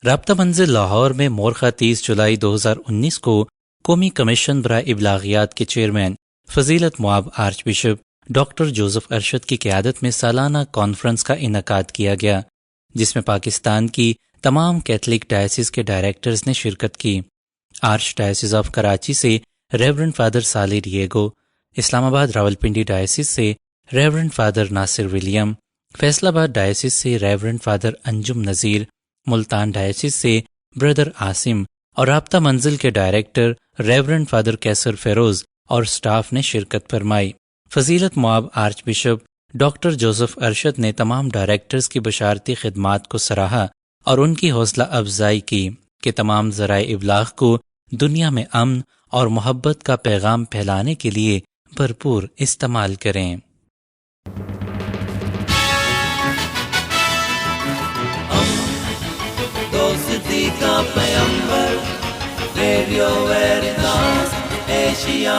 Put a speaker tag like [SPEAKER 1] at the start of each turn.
[SPEAKER 1] رابطہ منزل لاہور میں مورخہ 30 جولائی 2019 کو قومی کمیشن برائے ابلاغیات کے چیئرمین فضیلت مواب archbishop doctor Joseph Arshad کی قیادت میں سالانہ کانفرنس کا انعقاد کیا گیا، جس میں پاکستان کی تمام کیتھولک ڈائسس کے ڈائریکٹرز نے شرکت کی۔ آرچ ڈائسس آف کراچی سے ریورنڈ فادر صالح ڈیگو، اسلام آباد راولپنڈی ڈائسس سے ریورنڈ فادر ناصر ولیم، فیصل آباد ڈائسس سے ریورنڈ فادر انجم نذیر، ملتان ڈائسس سے بردر عاصم اور رابطہ منزل کے ڈائریکٹر ریورنڈ فادر کیسر فیروز اور سٹاف نے شرکت فرمائی۔ فضیلت مواب archbishop doctor Joseph Arshad نے تمام ڈائریکٹرز کی بشارتی خدمات کو سراہا اور ان کی حوصلہ افزائی کی کہ تمام ذرائع ابلاغ کو دنیا میں امن اور محبت کا پیغام پھیلانے کے لیے بھرپور استعمال کریں۔
[SPEAKER 2] دوستی کا پیغمبر ریڈیو ویریتاس ایشیا